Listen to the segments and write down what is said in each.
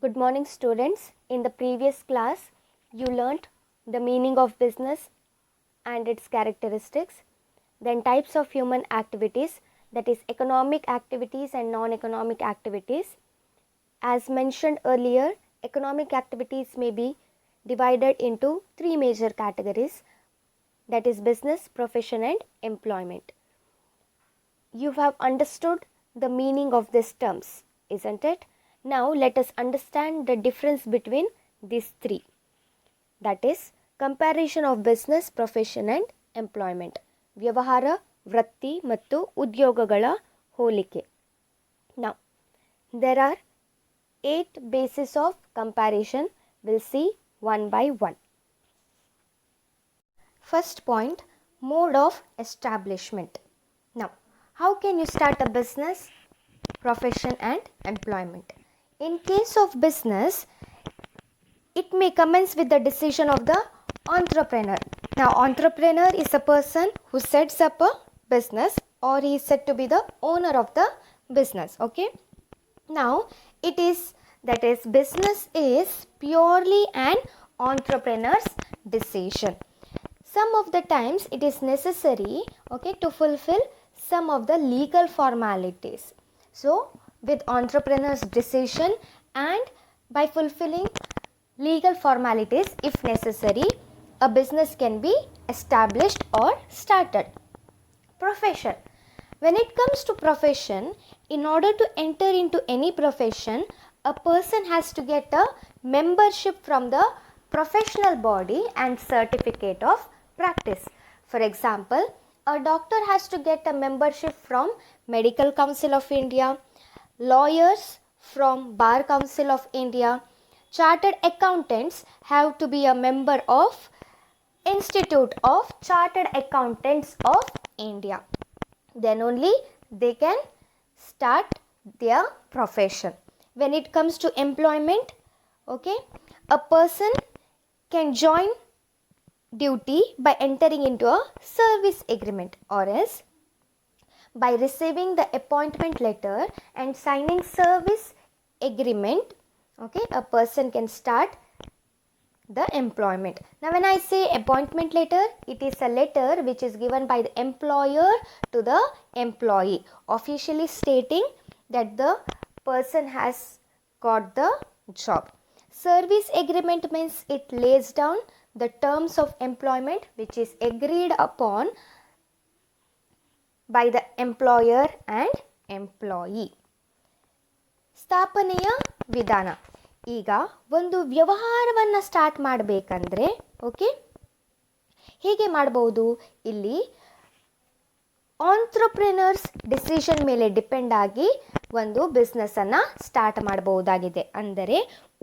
Good morning, students. In the previous class, you learnt the meaning of business and its characteristics, then types of human activities, that is economic activities and non-economic activities. As mentioned earlier, economic activities may be divided into three major categories, that is business, profession and employment. You have understood the meaning of these terms, isn't it? Now let us understand the difference between these three, that is comparison of business, profession and employment. ವ್ಯವಹಾರ, ವೃತ್ತಿ ಮತ್ತು ಉದ್ಯೋಗಗಳ ಹೋಲಿಕೆ. Now there are 8 bases of comparison. We'll see one by one. First point, mode of establishment. Now, how can you start a business, profession and employment? In case of business, it may commence with the decision of the entrepreneur. Now, entrepreneur is a person who sets up a business, or he is said to be the owner of the business. Okay. Now, business is purely an entrepreneur's decision. Some of the times it is necessary, okay, to fulfill some of the legal formalities. So, with entrepreneur's decision and by fulfilling legal formalities, if necessary, a business can be established or started. Profession. When it comes to profession, in order to enter into any profession, a person has to get a membership from the professional body and certificate of practice. For example, a doctor has to get a membership from Medical Council of India, lawyers from Bar Council of India, chartered accountants have to be a member of Institute of Chartered Accountants of India. Then only they can start their profession. When it comes to employment, okay, a person can join duty by entering into a service agreement, or else by receiving the appointment letter and signing service agreement, okay, a person can start the employment. Now, when I say appointment letter, it is a letter which is given by the employer to the employee, officially stating that the person has got the job. Service agreement means it lays down the terms of employment which is agreed upon by the employer and employee. ಸ್ಥಾಪನೆಯ ವಿಧಾನ. ಈಗ ಒಂದು ವ್ಯವಹಾರವನ್ನು start ಮಾಡಬೇಕಂದ್ರೆ, okay, ಹೇಗೆ ಮಾಡಬಹುದು? ಇಲ್ಲಿ entrepreneurs decision ಮೇಲೆ ಡಿಪೆಂಡ್ ಆಗಿ ಒಂದು ಬಿಸ್ನೆಸ್ಸನ್ನು ಸ್ಟಾರ್ಟ್ ಮಾಡಬಹುದಾಗಿದೆ. ಅಂದರೆ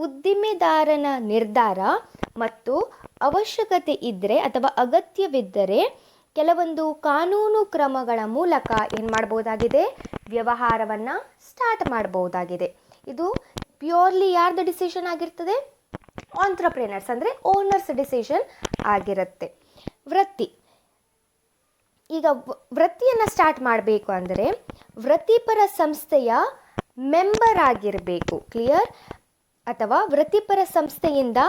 ಉದ್ದಿಮೆದಾರನ ನಿರ್ಧಾರ ಮತ್ತು ಅವಶ್ಯಕತೆ ಇದ್ದರೆ ಅಥವಾ ಅಗತ್ಯವಿದ್ದರೆ ಕೆಲವೊಂದು ಕಾನೂನು ಕ್ರಮಗಳ ಮೂಲಕ ಏನು ಮಾಡಬಹುದಾಗಿದೆ? ವ್ಯವಹಾರವನ್ನು ಸ್ಟಾರ್ಟ್ ಮಾಡಬಹುದಾಗಿದೆ. ಇದು ಪ್ಯೂರ್ಲಿ ಯಾರ್ದು ಡಿಸಿಷನ್ ಆಗಿರ್ತದೆ? ಆಂಟ್ರಪ್ರಿನರ್ಸ್ ಅಂದರೆ ಓನರ್ಸ್ ಡಿಸಿಷನ್ ಆಗಿರುತ್ತೆ. ವೃತ್ತಿ. ಈಗ ವೃತ್ತಿಯನ್ನು ಸ್ಟಾರ್ಟ್ ಮಾಡಬೇಕು ಅಂದರೆ ವೃತ್ತಿಪರ ಸಂಸ್ಥೆಯ ಮೆಂಬರ್ ಆಗಿರಬೇಕು. ಕ್ಲಿಯರ್? ಅಥವಾ ವೃತ್ತಿಪರ ಸಂಸ್ಥೆಯಿಂದ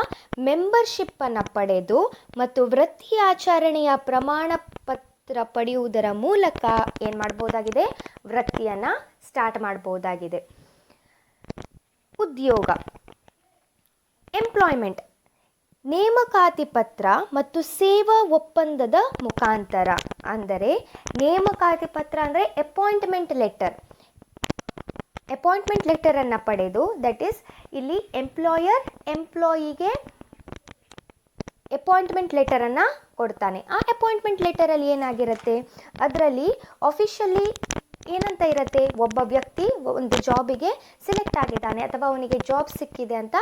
ಮೆಂಬರ್ಶಿಪ್ಪನ್ನು ಪಡೆದು ಮತ್ತು ವೃತ್ತಿ ಆಚರಣೆಯ ಪ್ರಮಾಣ ಪತ್ರ ಪಡೆಯುವುದರ ಮೂಲಕ ಏನು ಮಾಡಬಹುದಾಗಿದೆ? ವೃತ್ತಿಯನ್ನು ಸ್ಟಾರ್ಟ್ ಮಾಡಬಹುದಾಗಿದೆ. ಉದ್ಯೋಗ. ಎಂಪ್ಲಾಯ್ಮೆಂಟ್. ನೇಮಕಾತಿ ಪತ್ರ ಮತ್ತು ಸೇವಾ ಒಪ್ಪಂದದ ಮುಖಾಂತರ. ಅಂದರೆ ನೇಮಕಾತಿ ಪತ್ರ ಅಂದರೆ ಅಪಾಯಿಂಟ್ಮೆಂಟ್ ಲೆಟರ್. ಅಪಾಯಿಂಟ್ಮೆಂಟ್ ಲೆಟರನ್ನು ಪಡೆದು, ದಟ್ ಈಸ್ ಇಲ್ಲಿ ಎಂಪ್ಲಾಯರ್ ಎಂಪ್ಲಾಯಿಗೆ ಅಪಾಯಿಂಟ್ಮೆಂಟ್ ಲೆಟರನ್ನು ಕೊಡ್ತಾನೆ. ಆ ಅಪಾಯಿಂಟ್ಮೆಂಟ್ ಲೆಟರಲ್ಲಿ ಏನಾಗಿರುತ್ತೆ? ಅದರಲ್ಲಿ ಆಫಿಷಿಯಲಿ ಏನಂತ ಇರುತ್ತೆ? ಒಬ್ಬ ವ್ಯಕ್ತಿ ಒಂದು ಜಾಬಿಗೆ ಸಿಲೆಕ್ಟ್ ಆಗಿದ್ದಾನೆ ಅಥವಾ ಅವನಿಗೆ ಜಾಬ್ ಸಿಕ್ಕಿದೆ ಅಂತ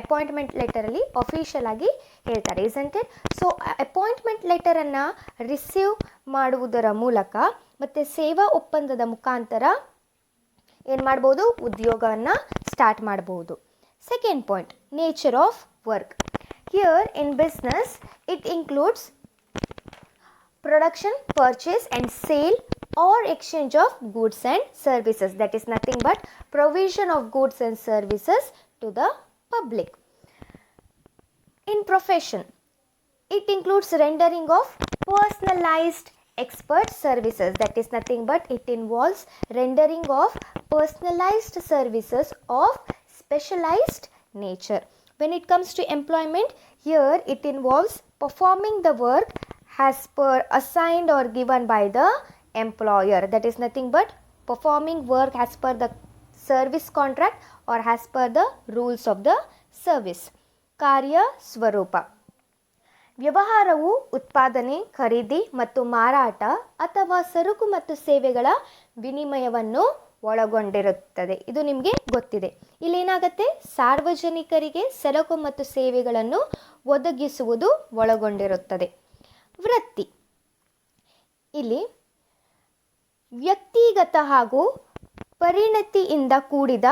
ಅಪಾಯಿಂಟ್ಮೆಂಟ್ ಲೆಟರಲ್ಲಿ ಅಫಿಷಿಯಲ್ ಆಗಿ ಹೇಳ್ತಾರೆ, ಇಸಂಟ್ ಇಟ್? ಸೊ ಅಪಾಯಿಂಟ್ಮೆಂಟ್ ಲೆಟರನ್ನು ರಿಸೀವ್ ಮಾಡುವುದರ ಮೂಲಕ ಮತ್ತು ಸೇವಾ ಒಪ್ಪಂದದ ಮುಖಾಂತರ ಏನು ಮಾಡ್ಬೋದು? ಉದ್ಯೋಗವನ್ನು ಸ್ಟಾರ್ಟ್ ಮಾಡ್ಬೋದು. Second point, nature of work. Here in business it includes production, purchase and sale or exchange of goods and services. That is nothing but provision of goods and services to the public. In profession, it includes rendering of personalized expert services. That is nothing but it involves rendering of personalized services of specialized nature. When it comes to employment, here it involves performing the work as per assigned or given by the employer. That is nothing but performing work as per the service contract or as per the rules of the service. ಕಾರ್ಯ ಸ್ವರೂಪ. ವ್ಯವಹಾರವು ಉತ್ಪಾದನೆ, ಖರೀದಿ ಮತ್ತು ಮಾರಾಟ ಅಥವಾ ಸರಕು ಮತ್ತು ಸೇವೆಗಳ ವಿನಿಮಯವನ್ನು ಒಳಗೊಂಡಿರುತ್ತದೆ. ಇದು ನಿಮಗೆ ಗೊತ್ತಿದೆ. ಇಲ್ಲೇನಾಗುತ್ತೆ, ಸಾರ್ವಜನಿಕರಿಗೆ ಸರಕು ಮತ್ತು ಸೇವೆಗಳನ್ನು ಒದಗಿಸುವುದು ಒಳಗೊಂಡಿರುತ್ತದೆ. ವೃತ್ತಿ, ಇಲ್ಲಿ ವ್ಯಕ್ತಿಗತ ಹಾಗೂ ಪರಿಣತಿಯಿಂದ ಕೂಡಿದ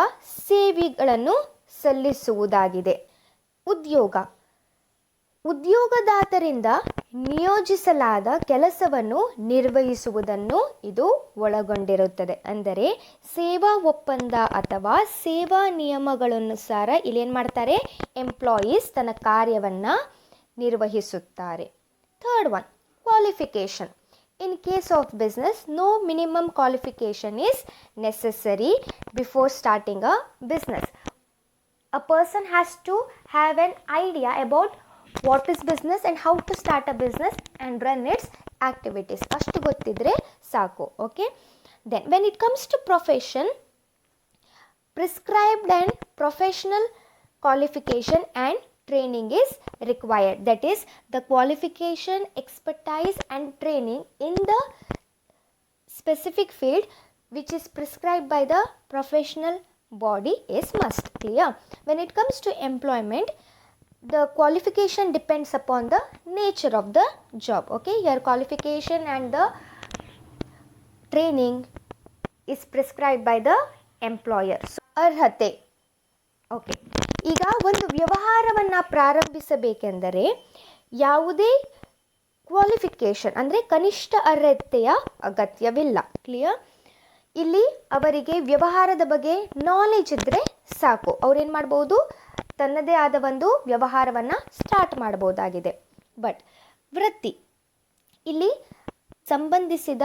ಸೇವೆಗಳನ್ನು ಸಲ್ಲಿಸುವುದಾಗಿದೆ. ಉದ್ಯೋಗ, ಉದ್ಯೋಗದಾತರಿಂದ ನಿಯೋಜಿಸಲಾದ ಕೆಲಸವನ್ನು ನಿರ್ವಹಿಸುವುದನ್ನು ಇದು ಒಳಗೊಂಡಿರುತ್ತದೆ. ಅಂದರೆ ಸೇವಾ ಒಪ್ಪಂದ ಅಥವಾ ಸೇವಾ ನಿಯಮಗಳನುಸಾರ ಇಲ್ಲೇನು ಮಾಡ್ತಾರೆ, ಎಂಪ್ಲಾಯೀಸ್ ತನ್ನ ಕಾರ್ಯವನ್ನು ನಿರ್ವಹಿಸುತ್ತಾರೆ. Third one, qualification. In case of business, no minimum qualification is necessary before starting a business. A person has to have an idea about what is business and how to start a business and run its activities. ಅಷ್ಟು ಗೊತ್ತಿದ್ರೆ ಸಾಕು. Okay. Then when it comes to profession, prescribed and professional qualification and training is required. That is, the qualification, expertise and training in the specific field which is prescribed by the professional body is must. Clear? When it comes to employment, the qualification depends upon the nature of the job. Okay, your qualification and the training is prescribed by the employer. So, ಅರ್ಹತೆ. Okay, ಈಗ ಒಂದು ವ್ಯವಹಾರವನ್ನು ಪ್ರಾರಂಭಿಸಬೇಕೆಂದರೆ ಯಾವುದೇ qualification ಅಂದರೆ ಕನಿಷ್ಠ ಅರ್ಹತೆಯ ಅಗತ್ಯವಿಲ್ಲ. Clear? ಇಲ್ಲಿ ಅವರಿಗೆ ವ್ಯವಹಾರದ ಬಗ್ಗೆ ನಾಲೆಜ್ ಇದ್ದರೆ ಸಾಕು. ಅವ್ರೇನು ಮಾಡ್ಬೋದು, ತನ್ನದೇ ಆದ ಒಂದು ವ್ಯವಹಾರವನ್ನು ಸ್ಟಾರ್ಟ್ ಮಾಡ್ಬೋದಾಗಿದೆ. ಬಟ್ ವೃತ್ತಿ, ಇಲ್ಲಿ ಸಂಬಂಧಿಸಿದ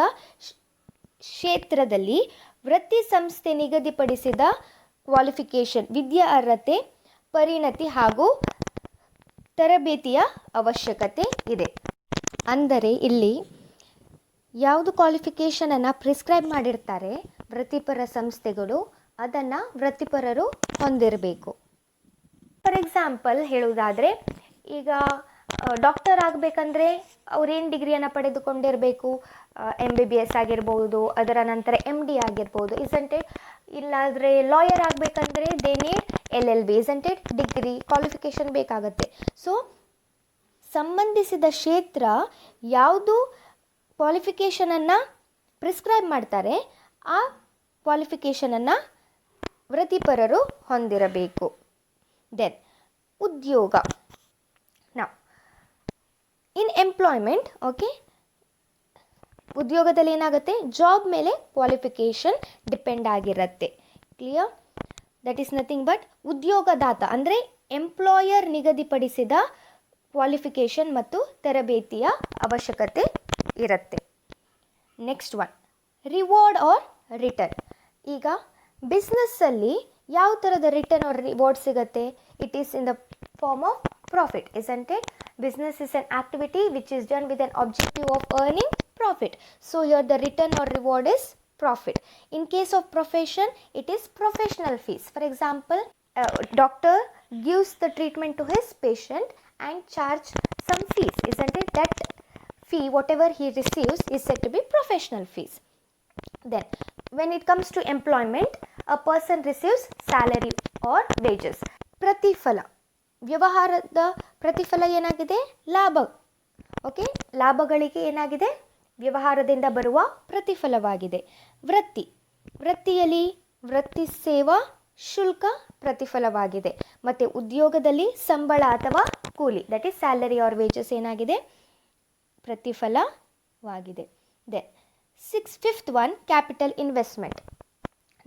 ಕ್ಷೇತ್ರದಲ್ಲಿ ವೃತ್ತಿ ಸಂಸ್ಥೆ ನಿಗದಿಪಡಿಸಿದ ಕ್ವಾಲಿಫಿಕೇಷನ್, ವಿದ್ಯಾ ಅರ್ಹತೆ, ಪರಿಣತಿ ಹಾಗೂ ತರಬೇತಿಯ ಅವಶ್ಯಕತೆ ಇದೆ. ಅಂದರೆ ಇಲ್ಲಿ ಯಾವುದು ಕ್ವಾಲಿಫಿಕೇಷನನ್ನು ಪ್ರಿಸ್ಕ್ರೈಬ್ ಮಾಡಿರ್ತಾರೆ ವೃತ್ತಿಪರ ಸಂಸ್ಥೆಗಳು, ಅದನ್ನು ವೃತ್ತಿಪರರು ಹೊಂದಿರಬೇಕು. ಫಾರ್ ಎಕ್ಸಾಂಪಲ್ ಹೇಳುವುದಾದರೆ, ಈಗ ಡಾಕ್ಟರ್ ಆಗಬೇಕಂದ್ರೆ ಅವ್ರೇನು ಡಿಗ್ರಿಯನ್ನು ಪಡೆದುಕೊಂಡಿರಬೇಕು, MBBS ಆಗಿರ್ಬೋದು, ಅದರ ನಂತರ MD ಆಗಿರ್ಬೋದು, ಇಸಂಟ್ ಇಟ್? ಇಲ್ಲಾದರೆ ಲಾಯರ್ ಆಗಬೇಕಂದ್ರೆ they need LLB, isn't it? Degree qualification ಬೇಕಾಗುತ್ತೆ. ಸೊ ಸಂಬಂಧಿಸಿದ ಕ್ಷೇತ್ರ ಯಾವುದು ಕ್ವಾಲಿಫಿಕೇಷನನ್ನು ಪ್ರಿಸ್ಕ್ರೈಬ್ ಮಾಡ್ತಾರೆ, ಆ ಕ್ವಾಲಿಫಿಕೇಷನನ್ನು ವೃತ್ತಿಪರರು ಹೊಂದಿರಬೇಕು. ದೆನ್ ಉದ್ಯೋಗ. ನಾವು ಇನ್ ಎಂಪ್ಲಾಯ್ಮೆಂಟ್, ಓಕೆ, ಉದ್ಯೋಗದಲ್ಲಿ ಏನಾಗುತ್ತೆ, ಜಾಬ್ ಮೇಲೆ ಕ್ವಾಲಿಫಿಕೇಷನ್ ಡಿಪೆಂಡ್ ಆಗಿರುತ್ತೆ. Clear? That is nothing but ಉದ್ಯೋಗದಾತ ಅಂದರೆ ಎಂಪ್ಲಾಯರ್ ನಿಗದಿಪಡಿಸಿದ ಕ್ವಾಲಿಫಿಕೇಷನ್ ಮತ್ತು ತರಬೇತಿಯ ಅವಶ್ಯಕತೆ ಇರುತ್ತೆ. Next one, reward or return. ಈಗ ಬಿಸ್ನೆಸ್ಸಲ್ಲಿ ಯಾವ ಥರದ ರಿಟರ್ನ್ ಆರ್ ರಿವಾರ್ಡ್ ಸಿಗುತ್ತೆ? It is in the form of profit, isn't it? Business is an activity which is done with an objective of earning profit. So here the return or reward is profit. In case of profession, it is professional fees. For example, doctor gives the treatment to his patient and charge some fees, isn't it? That fee, whatever he receives, is said to be professional fees. Then when it comes to employment, a person receives salary or wages. ಪ್ರತಿಫಲ, ವ್ಯವಹಾರದ ಪ್ರತಿಫಲ ಏನಾಗಿದೆ? ಲಾಭ. Okay, ಲಾಭಗಳಿಗೆ ಏನಾಗಿದೆ? ವ್ಯವಹಾರದಿಂದ ಬರುವ ಪ್ರತಿಫಲವಾಗಿದೆ. ವೃತ್ತಿ, ವೃತ್ತಿಯಲ್ಲಿ ವೃತ್ತಿ ಸೇವಾ ಶುಲ್ಕ ಪ್ರತಿಫಲವಾಗಿದೆ. ಮತ್ತು ಉದ್ಯೋಗದಲ್ಲಿ ಸಂಬಳ ಅಥವಾ ಕೂಲಿ, that is salary or wages ಏನಾಗಿದೆ? ಪ್ರತಿಫಲವಾಗಿದೆ. Then fifth one, capital investment.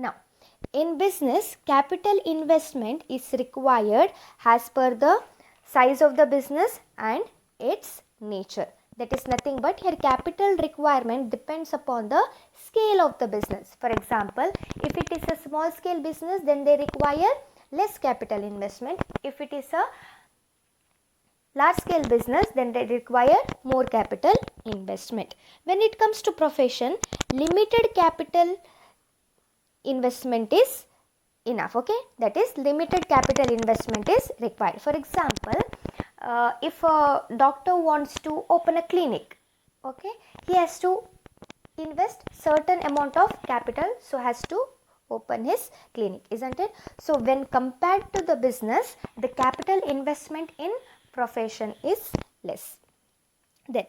ನಾವು In business, capital investment is required as per the size of the business and its nature. That is nothing but here capital requirement depends upon the scale of the business. For example, if it is a small scale business, then they require less capital investment. If it is a large scale business, then they require more capital investment. When it comes to profession, limited capital investment is enough. Okay, that is limited capital investment is required. For example, if a doctor wants to open a clinic, okay, he has to invest certain amount of capital, so has to open his clinic, isn't it? So when compared to the business, the capital investment in profession is less. Then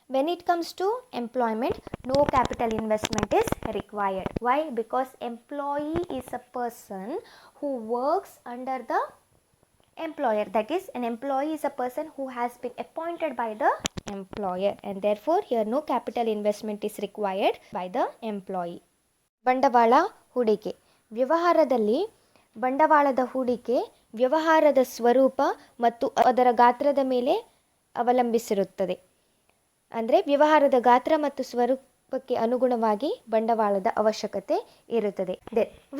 when it comes to employment, no capital investment is required. Why? Because employee is a person who works under the employer. That is, an employee is a person who has been appointed by the employer, and therefore here no capital investment is required by the employee. ಬಂಡವಾಳ ಹೂಡಿಕೆ. ವ್ಯವಹಾರದಲ್ಲಿ ಬಂಡವಾಳದ ಹೂಡಿಕೆ ವ್ಯವಹಾರದ ಸ್ವರೂಪ ಮತ್ತು ಅದರ ಗಾತ್ರದ ಮೇಲೆ ಅವಲಂಬಿಸಿರುತ್ತದೆ. ಅಂದರೆ ವ್ಯವಹಾರದ ಗಾತ್ರ ಮತ್ತು ಸ್ವರೂಪಕ್ಕೆ ಅನುಗುಣವಾಗಿ ಬಂಡವಾಳದ ಅವಶ್ಯಕತೆ ಇರುತ್ತದೆ.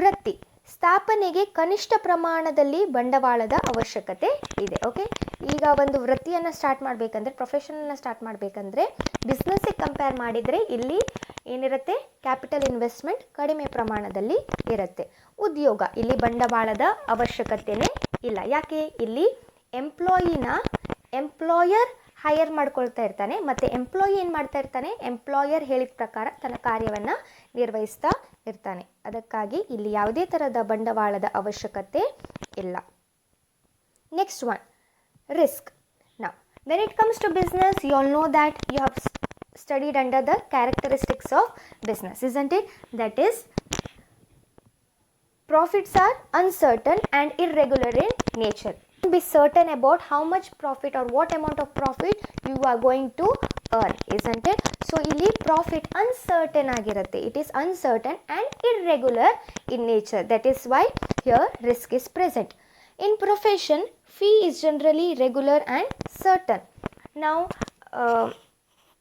ವೃತ್ತಿ ಸ್ಥಾಪನೆಗೆ ಕನಿಷ್ಠ ಪ್ರಮಾಣದಲ್ಲಿ ಬಂಡವಾಳದ ಅವಶ್ಯಕತೆ ಇದೆ. ಓಕೆ, ಈಗ ಒಂದು ವೃತ್ತಿಯನ್ನು ಸ್ಟಾರ್ಟ್ ಮಾಡಬೇಕಂದ್ರೆ, ಪ್ರೊಫೆಷನನ್ನು ಸ್ಟಾರ್ಟ್ ಮಾಡಬೇಕಂದ್ರೆ ಬಿಸ್ನೆಸ್ಸಿಗೆ ಕಂಪೇರ್ ಮಾಡಿದರೆ ಇಲ್ಲಿ ಏನಿರುತ್ತೆ, ಕ್ಯಾಪಿಟಲ್ ಇನ್ವೆಸ್ಟ್ಮೆಂಟ್ ಕಡಿಮೆ ಪ್ರಮಾಣದಲ್ಲಿ ಇರುತ್ತೆ. ಉದ್ಯೋಗ, ಇಲ್ಲಿ ಬಂಡವಾಳದ ಅವಶ್ಯಕತೆಯೇ ಇಲ್ಲ. ಯಾಕೆ? ಇಲ್ಲಿ ಎಂಪ್ಲಾಯರ್ ಹೈಯರ್ ಮಾಡ್ಕೊಳ್ತಾ ಇರ್ತಾನೆ ಮತ್ತು ಎಂಪ್ಲಾಯಿ ಏನು ಮಾಡ್ತಾ ಇರ್ತಾನೆ, ಎಂಪ್ಲಾಯರ್ ಹೇಳಿದ ಪ್ರಕಾರ ತನ್ನ ಕಾರ್ಯವನ್ನು ನಿರ್ವಹಿಸ್ತಾ ಇರ್ತಾನೆ. ಅದಕ್ಕಾಗಿ ಇಲ್ಲಿ ಯಾವುದೇ ಥರದ ಬಂಡವಾಳದ ಅವಶ್ಯಕತೆ ಇಲ್ಲ. Next one, risk. Now, when it comes to business, you all know that you have studied under the characteristics of business, isn't it? That is, profits are uncertain and irregular in nature. Be certain about how much profit or what amount of profit you are going to earn, isn't it? So ಇಲ್ಲಿ profit uncertain ಆಗಿರುತ್ತೆ. It is uncertain and irregular in nature. That is why here risk is present. In profession, fee is generally regular and certain. Now,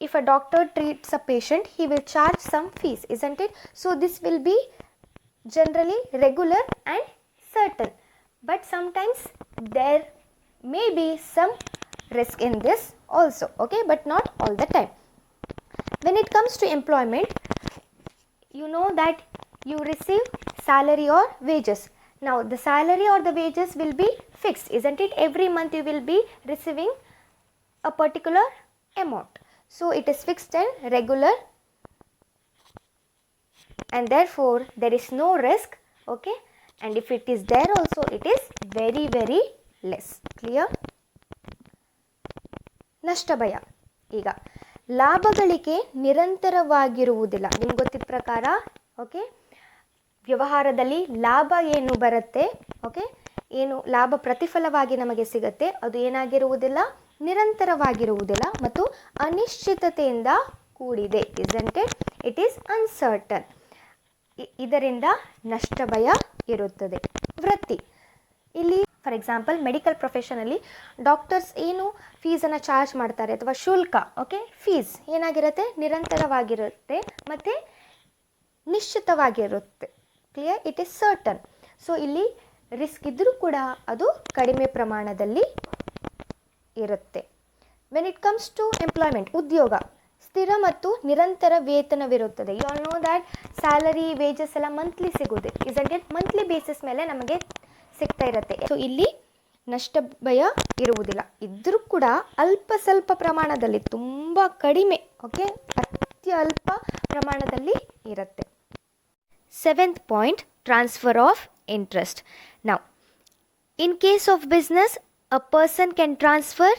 if a doctor treats a patient, he will charge some fees, isn't it? So this will be generally regular and certain. But sometimes there may be some risk in this also, okay, but not all the time. When it comes to employment, you know that you receive salary or wages. Now the salary or the wages will be fixed, isn't it? Every month you will be receiving a particular amount, so it is fixed and regular, and therefore there is no risk, okay, and if it is there also, it is very very less. Clear? ನಷ್ಟ ಭಯ. ಈಗ ಲಾಭ ಗಳಿಕೆ ನಿರಂತರವಾಗಿರುವುದಿಲ್ಲ. ನಿಮ್ಗೆ ಗೊತ್ತಿದ್ದ ಪ್ರಕಾರ, okay, ವ್ಯವಹಾರದಲ್ಲಿ ಲಾಭ ಏನು ಬರುತ್ತೆ, ಓಕೆ, ಏನು ಲಾಭ ಪ್ರತಿಫಲವಾಗಿ ನಮಗೆ ಸಿಗುತ್ತೆ, ಅದು ಏನಾಗಿರುವುದಿಲ್ಲ, ನಿರಂತರವಾಗಿರುವುದಿಲ್ಲ ಮತ್ತು ಅನಿಶ್ಚಿತತೆಯಿಂದ ಕೂಡಿದೆ, isn't it? It is uncertain. ಇದರಿಂದ ನಷ್ಟ ಭಯ ಇರುತ್ತದೆ. ವೃತ್ತಿ, ಇಲ್ಲಿ ಫಾರ್ ಎಕ್ಸಾಂಪಲ್ ಮೆಡಿಕಲ್ ಪ್ರೊಫೆಷನಲ್ಲಿ ಡಾಕ್ಟರ್ಸ್ ಏನು ಫೀಸನ್ನು ಚಾರ್ಜ್ ಮಾಡ್ತಾರೆ ಅಥವಾ ಶುಲ್ಕ, ಓಕೆ, ಫೀಸ್ ಏನಾಗಿರುತ್ತೆ, ನಿರಂತರವಾಗಿರುತ್ತೆ ಮತ್ತು ನಿಶ್ಚಿತವಾಗಿರುತ್ತೆ. Clear? It is certain. So ಇಲ್ಲಿ ರಿಸ್ಕ್ ಇದ್ದರೂ ಕೂಡ ಅದು ಕಡಿಮೆ ಪ್ರಮಾಣದಲ್ಲಿ ಇರುತ್ತೆ. When it comes to employment, ಉದ್ಯೋಗ ಸ್ಥಿರ ಮತ್ತು ನಿರಂತರ ವೇತನವಿರುತ್ತದೆ. You all know that salary, wages ಎಲ್ಲ ಮಂತ್ಲಿ ಸಿಗೋದು, isn't it? ಮಂತ್ಲಿ ಬೇಸಿಸ್ ಮೇಲೆ ನಮಗೆ ಸಿಗ್ತಾ ಇರುತ್ತೆ. ಸೊ ಇಲ್ಲಿ ನಷ್ಟ ಭಯ ಇರುವುದಿಲ್ಲ. ಇದ್ದರೂ ಕೂಡ ಅಲ್ಪ ಸ್ವಲ್ಪ ಪ್ರಮಾಣದಲ್ಲಿ, ತುಂಬ ಕಡಿಮೆ, ಓಕೆ, ಅತ್ಯಲ್ಪ ಪ್ರಮಾಣದಲ್ಲಿ ಇರುತ್ತೆ. 7th point, transfer of interest. Now, in case of business, a person can transfer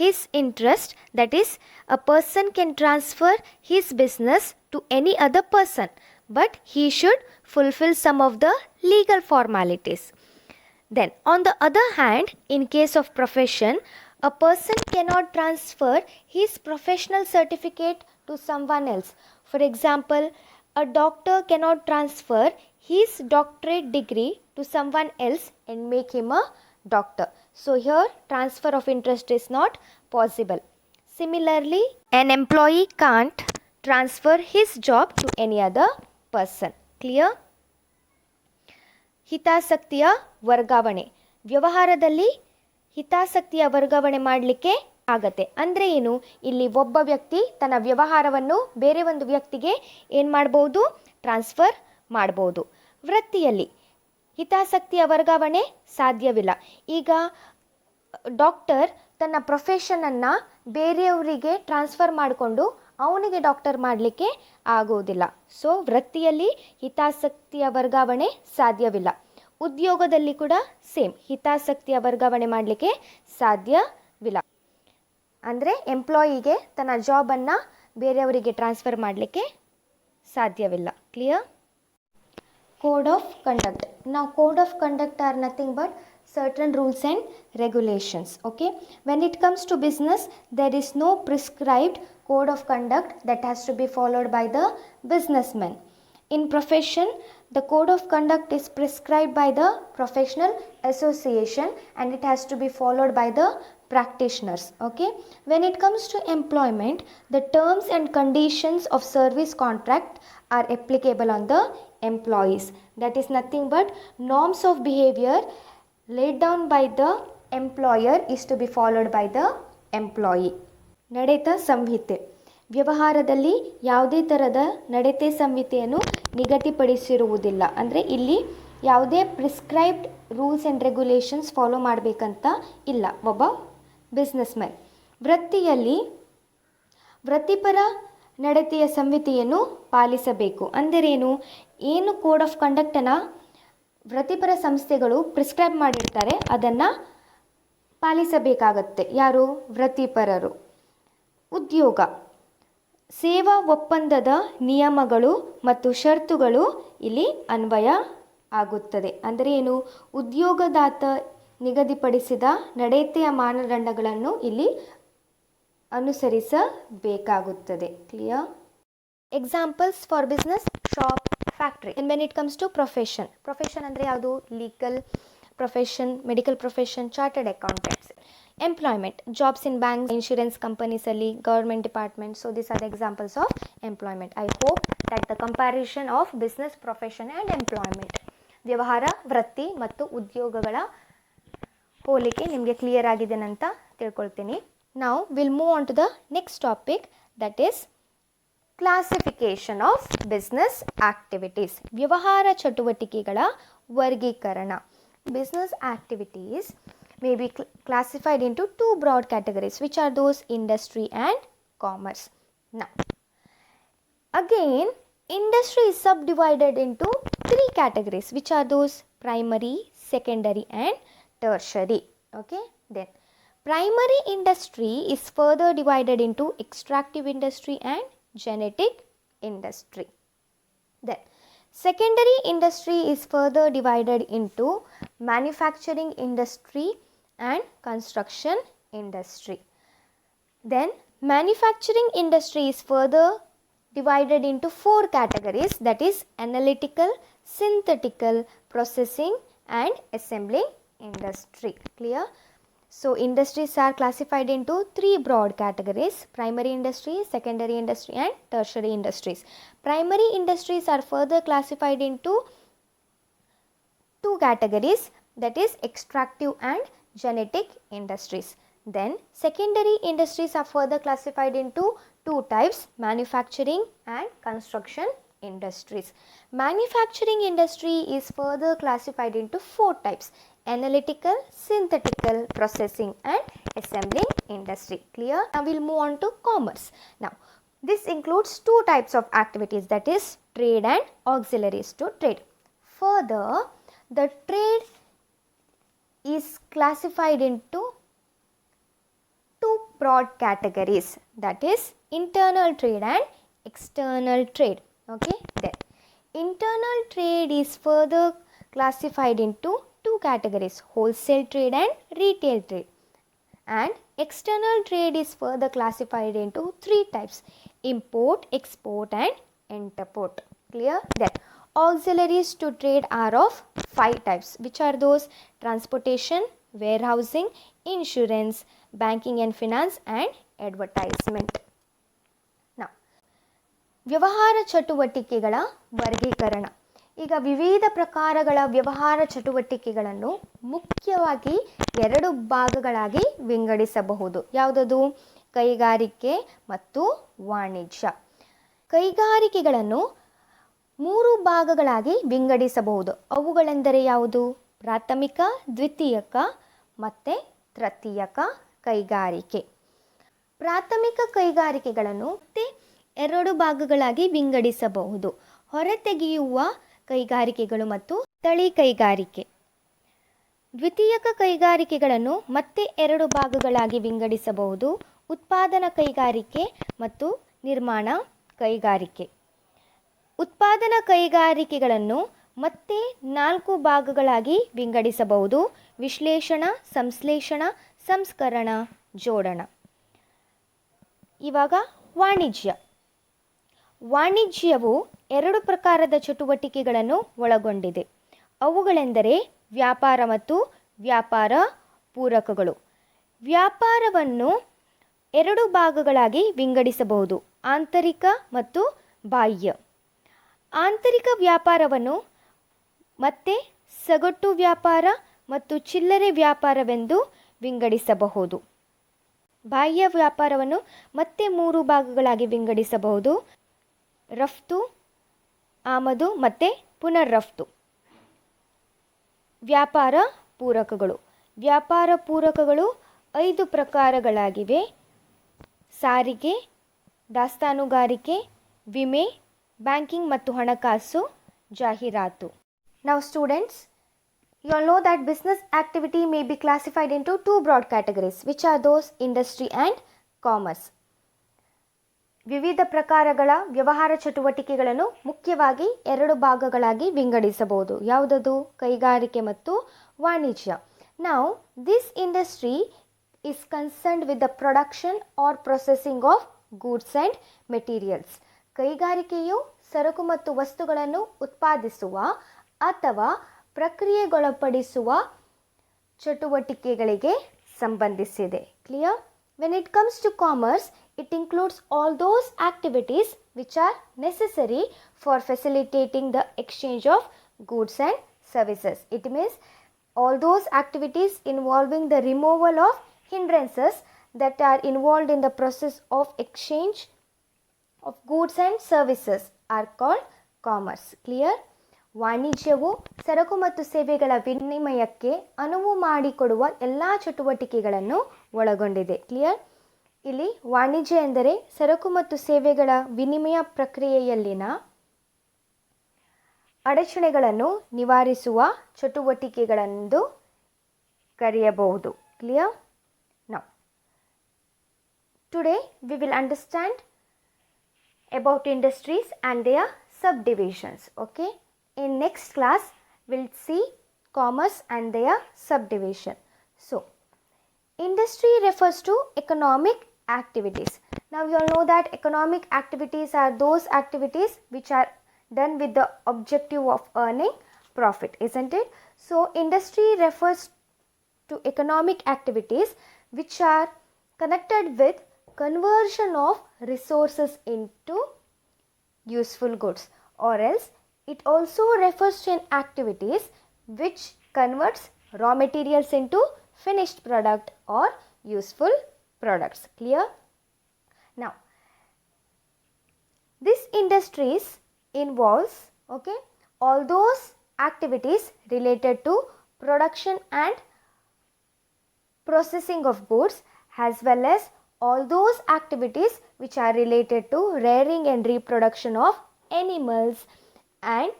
his interest, that is, a person can transfer his business to any other person, but he should fulfill some of the legal formalities. Then, on the other hand, in case of profession, a person cannot transfer his professional certificate to someone else. For example, a doctor cannot transfer his doctorate degree to someone else and make him a doctor. So here transfer of interest is not possible. Similarly, an employee can't transfer his job to any other person. Clear? ಹಿತಾಸಕ್ತಿಯ ವರ್ಗಾವಣೆ. ವ್ಯವಹಾರದಲ್ಲಿ ಹಿತಾಸಕ್ತಿಯ ವರ್ಗಾವಣೆ ಮಾಡಲಿಕ್ಕೆ ಆಗತ್ತೆ. ಅಂದರೆ ಏನು? ಇಲ್ಲಿ ಒಬ್ಬ ವ್ಯಕ್ತಿ ತನ್ನ ವ್ಯವಹಾರವನ್ನು ಬೇರೆ ಒಂದು ವ್ಯಕ್ತಿಗೆ ಏನು ಮಾಡ್ಬೋದು? ಟ್ರಾನ್ಸ್ಫರ್ ಮಾಡ್ಬೋದು. ವೃತ್ತಿಯಲ್ಲಿ ಹಿತಾಸಕ್ತಿಯ ವರ್ಗಾವಣೆ ಸಾಧ್ಯವಿಲ್ಲ. ಈಗ ಡಾಕ್ಟರ್ ತನ್ನ ಪ್ರೊಫೆಷನನ್ನು ಬೇರೆಯವರಿಗೆ ಟ್ರಾನ್ಸ್ಫರ್ ಮಾಡಿಕೊಂಡು ಅವನಿಗೆ ಡಾಕ್ಟರ್ ಮಾಡಲಿಕ್ಕೆ ಆಗೋದಿಲ್ಲ. ಸೊ ವೃತ್ತಿಯಲ್ಲಿ ಹಿತಾಸಕ್ತಿಯ ವರ್ಗಾವಣೆ ಸಾಧ್ಯವಿಲ್ಲ. ಉದ್ಯೋಗದಲ್ಲಿ ಕೂಡ ಸೇಮ್, ಹಿತಾಸಕ್ತಿಯ ವರ್ಗಾವಣೆ ಮಾಡಲಿಕ್ಕೆ ಸಾಧ್ಯವಿಲ್ಲ. ಅಂದರೆ ಎಂಪ್ಲಾಯಿಗೆ ತನ್ನ ಜಾಬನ್ನು ಬೇರೆಯವರಿಗೆ ಟ್ರಾನ್ಸ್ಫರ್ ಮಾಡಲಿಕ್ಕೆ ಸಾಧ್ಯವಿಲ್ಲ. Clear? Code of conduct. Now code of conduct are nothing but certain rules and regulations. Okay, when it comes to business, there is no prescribed code of conduct that has to be followed by the businessman. In profession, the code of conduct is prescribed by the professional association and it has to be followed by the practitioners. Okay, when it comes to employment, the terms and conditions of service contract are applicable on the employees. That is nothing but norms of behavior laid down by the employer is to be followed by the employee. ನಡತೆ ಸಂಹಿತೆ. ವ್ಯವಹಾರದಲ್ಲಿ ಯಾವುದೇ ಥರದ ನಡತೆ ಸಂಹಿತೆಯನ್ನು ನಿಗದಿಪಡಿಸಿರುವುದಿಲ್ಲ. ಅಂದರೆ ಇಲ್ಲಿ ಯಾವುದೇ prescribed rules and regulations follow ಮಾಡಬೇಕಂತ ಇಲ್ಲ ಒಬ್ಬ ಬಿಸ್ನೆಸ್ಮ್ಯಾನ್. ವೃತ್ತಿಯಲ್ಲಿ ವೃತ್ತಿಪರ ನಡತೆಯ ಸಂಹಿತೆಯನ್ನು ಪಾಲಿಸಬೇಕು. ಅಂದರೇನು? ಏನು ಕೋಡ್ ಆಫ್ ಕಂಡಕ್ಟನ್ನು ವೃತ್ತಿಪರ ಸಂಸ್ಥೆಗಳು ಪ್ರಿಸ್ಕ್ರೈಬ್ ಮಾಡಿರ್ತಾರೆ ಅದನ್ನು ಪಾಲಿಸಬೇಕಾಗತ್ತೆ. ಯಾರು? ವೃತ್ತಿಪರರು. ಉದ್ಯೋಗ ಸೇವಾ ಒಪ್ಪಂದದ ನಿಯಮಗಳು ಮತ್ತು ಷರತ್ತುಗಳು ಇಲ್ಲಿ ಅನ್ವಯ ಆಗುತ್ತದೆ. ಅಂದರೆ ಏನು? ಉದ್ಯೋಗದಾತ ನಿಗದಿಪಡಿಸಿದ ನಡತೆಯ ಮಾನದಂಡಗಳನ್ನು ಇಲ್ಲಿ ಅನುಸರಿಸಬೇಕಾಗುತ್ತದೆ. Clear? Examples for business: shop, factory. And when it comes to profession, profession ಅಂದರೆ ಯಾವುದು? Legal profession, medical profession, chartered accountants. Employment: jobs in banks, insurance ಕಂಪನೀಸಲ್ಲಿ, government department. So these are the examples of employment. I hope that the comparison of business, profession and employment, ವ್ಯವಹಾರ, ವೃತ್ತಿ ಮತ್ತು ಉದ್ಯೋಗಗಳ ಹೋಲಿಕೆ ನಿಮಗೆ clear ಆಗಿದೆ ಅಂತ ತಿಳ್ಕೊಳ್ತೀನಿ. Now we'll move on to the next topic, that is classification of business activities. ವ್ಯವಹಾರ ಚಟುವಟಿಕೆಗಳ ವರ್ಗೀಕರಣ. Business activities may be classified into two broad categories, which are those industry and commerce. Now again, industry is subdivided into three categories, which are those primary, secondary and tertiary. Okay, then primary industry is further divided into extractive industry and genetic industry. Then secondary industry is further divided into manufacturing industry and construction industry. Then manufacturing industry is further divided into four categories, that is analytical, synthetical, processing and assembling industry. Clear? So industries are classified into three broad categories: primary industry, secondary industry and tertiary industries. Primary industries are further classified into two categories, that is extractive and genetic industries. Then secondary industries are further classified into two types: manufacturing and construction industries. Manufacturing industry is further classified into four types: analytical, synthetical, processing and assembling industry. Clear? Now we'll move on to commerce. Now this includes two types of activities, that is trade and auxiliaries to trade. Further, the trade is classified into two broad categories, that is internal trade and external trade. Okay, then internal trade is further classified into two categories: wholesale trade and retail trade. And external trade is further classified into three types: import, export and interport. Clear? Then Auxiliaries to trade are of 5 types. Which are those? Transportation, warehousing, insurance, banking and finance, and advertisement. Now, ವ್ಯವಹಾರ ಚಟುವಟಿಕೆಗಳ ವರ್ಗೀಕರಣ. ಈಗ ವಿವಿಧ ಪ್ರಕಾರಗಳ ವ್ಯವಹಾರ ಚಟುವಟಿಕೆಗಳನ್ನು ಮುಖ್ಯವಾಗಿ 2 ಭಾಗಗಳಾಗಿ ವಿಂಗಡಿಸಬಹುದು. ಯಾವುದದು? ಕೈಗಾರಿಕೆ ಮತ್ತು ವಾಣಿಜ್ಯ. ಕೈಗಾರಿಕೆಗಳನ್ನು 3 ಭಾಗಗಳಾಗಿ ವಿಂಗಡಿಸಬಹುದು. ಅವುಗಳೆಂದರೆ ಯಾವುದು? ಪ್ರಾಥಮಿಕ, ದ್ವಿತೀಯಕ ಮತ್ತು ತೃತೀಯಕ ಕೈಗಾರಿಕೆ. ಪ್ರಾಥಮಿಕ ಕೈಗಾರಿಕೆಗಳನ್ನು ಮತ್ತೆ 2 ಭಾಗಗಳಾಗಿ ವಿಂಗಡಿಸಬಹುದು. ಹೊರತೆಗೆಯುವ ಕೈಗಾರಿಕೆಗಳು ಮತ್ತು ತಳಿ ಕೈಗಾರಿಕೆ. ದ್ವಿತೀಯಕ ಕೈಗಾರಿಕೆಗಳನ್ನು ಮತ್ತೆ 2 ಭಾಗಗಳಾಗಿ ವಿಂಗಡಿಸಬಹುದು. ಉತ್ಪಾದನಾ ಕೈಗಾರಿಕೆ ಮತ್ತು ನಿರ್ಮಾಣ ಕೈಗಾರಿಕೆ. ಉತ್ಪಾದನಾ ಕೈಗಾರಿಕೆಗಳನ್ನು ಮತ್ತೆ 4 ಭಾಗಗಳಾಗಿ ವಿಂಗಡಿಸಬಹುದು. ವಿಶ್ಲೇಷಣ, ಸಂಶ್ಲೇಷಣ, ಸಂಸ್ಕರಣ, ಜೋಡಣ. ಇವಾಗ ವಾಣಿಜ್ಯ. ವಾಣಿಜ್ಯವು 2 ಪ್ರಕಾರದ ಚಟುವಟಿಕೆಗಳನ್ನು ಒಳಗೊಂಡಿದೆ. ಅವುಗಳೆಂದರೆ ವ್ಯಾಪಾರ ಮತ್ತು ವ್ಯಾಪಾರ ಪೂರಕಗಳು. ವ್ಯಾಪಾರವನ್ನು 2 ಭಾಗಗಳಾಗಿ ವಿಂಗಡಿಸಬಹುದು. ಆಂತರಿಕ ಮತ್ತು ಬಾಹ್ಯ. ಆಂತರಿಕ ವ್ಯಾಪಾರವನ್ನು ಮತ್ತೆ ಸಗಟು ವ್ಯಾಪಾರ ಮತ್ತು ಚಿಲ್ಲರೆ ವ್ಯಾಪಾರವೆಂದು ವಿಂಗಡಿಸಬಹುದು. ಬಾಹ್ಯ ವ್ಯಾಪಾರವನ್ನು ಮತ್ತೆ 3 ಭಾಗಗಳಾಗಿ ವಿಂಗಡಿಸಬಹುದು. ರಫ್ತು, ಆಮದು ಮತ್ತು ಪುನರ್ರಫ್ತು. ವ್ಯಾಪಾರ ಪೂರಕಗಳು. ವ್ಯಾಪಾರ ಪೂರಕಗಳು 5 ಪ್ರಕಾರಗಳಾಗಿವೆ. ಸಾರಿಗೆ, ದಾಸ್ತಾನುಗಾರಿಕೆ, ವಿಮೆ, ಬ್ಯಾಂಕಿಂಗ್ ಮತ್ತು ಹಣಕಾಸು, ಜಾಹೀರಾತು. Now students, you all know that business activity may be classified into 2 broad categories. Which are those? Industry and commerce. ವಿವಿಧ ಪ್ರಕಾರಗಳ ವ್ಯವಹಾರ ಚಟುವಟಿಕೆಗಳನ್ನು ಮುಖ್ಯವಾಗಿ 2 ಭಾಗಗಳಾಗಿ ವಿಂಗಡಿಸಬಹುದು. ಯಾವುದದು? ಕೈಗಾರಿಕೆ ಮತ್ತು ವಾಣಿಜ್ಯ. Now, this industry is concerned with the production or processing of goods and materials. ಕೈಗಾರಿಕೆಯು ಸರಕು ಮತ್ತು ವಸ್ತುಗಳನ್ನು ಉತ್ಪಾದಿಸುವ ಅಥವಾ ಪ್ರಕ್ರಿಯೆಗೊಳಪಡಿಸುವ ಚಟುವಟಿಕೆಗಳಿಗೆ ಸಂಬಂಧಿಸಿದೆ. Clear? When it comes to commerce, it includes all those activities which are necessary for facilitating the exchange of goods and services. It means all those activities involving the removal of hindrances that are involved in the process of exchange of goods and services are called commerce. Clear? ವಾಣಿಜ್ಯವು ಸರಕು ಮತ್ತು ಸೇವೆಗಳ ವಿನಿಮಯಕ್ಕೆ ಅನುವು ಮಾಡಿಕೊಡುವ ಎಲ್ಲ ಚಟುವಟಿಕೆಗಳನ್ನು ಒಳಗೊಂಡಿದೆ. Clear? ಇಲ್ಲಿ ವಾಣಿಜ್ಯ ಎಂದರೆ ಸರಕು ಮತ್ತು ಸೇವೆಗಳ ವಿನಿಮಯ ಪ್ರಕ್ರಿಯೆಯಲ್ಲಿನ ಅಡಚಣೆಗಳನ್ನು ನಿವಾರಿಸುವ ಚಟುವಟಿಕೆಗಳೆಂದು ಕರೆಯಬಹುದು. Clear? Now today we will understand about industries and their subdivisions. Okay, in next class we'll see commerce and their subdivision. So industry refers to economic activities. Now you all know that economic activities are those activities which are done with the objective of earning profit, isn't it? So industry refers to economic activities which are connected with conversion of resources into useful goods, or else it also refers to activities which converts raw materials into finished product or useful products. Clear? Now this industries involves all those activities related to production and processing of goods, as well as all those activities which are related to rearing and reproduction of animals and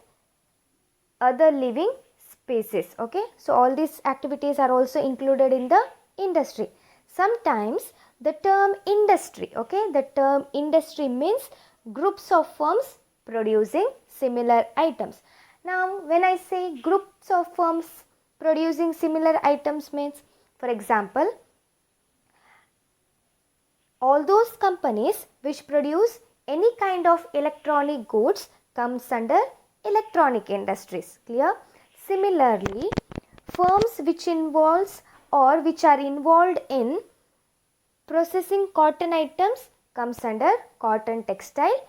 other living species. Okay, so all these activities are also included in the industry. Sometimes the term industry, the term industry means groups of firms producing similar items. Now when I say groups of firms producing similar items means, for example, all those companies which produce any kind of electronic goods comes under electronic industries. Clear? Similarly, firms which involves or which are involved in processing cotton items comes under cotton textile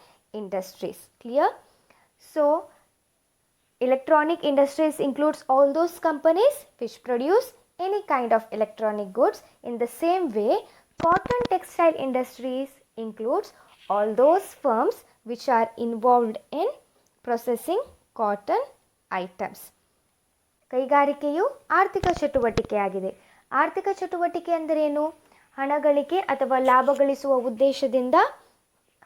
industries. Clear? So electronic industries includes all those companies which produce any kind of electronic goods. In the same way, cotton textile industries includes all those firms which are involved in processing cotton items. ಕೈಗಾರಿಕೆಯು ಆರ್ಥಿಕ ಚಟುವಟಿಕೆಯಾಗಿದೆ. ಆರ್ಥಿಕ ಚಟುವಟಿಕೆ ಎಂದರೇನು? ಹಣ ಗಳಿಕೆ ಅಥವಾ ಲಾಭ ಗಳಿಸುವ ಉದ್ದೇಶದಿಂದ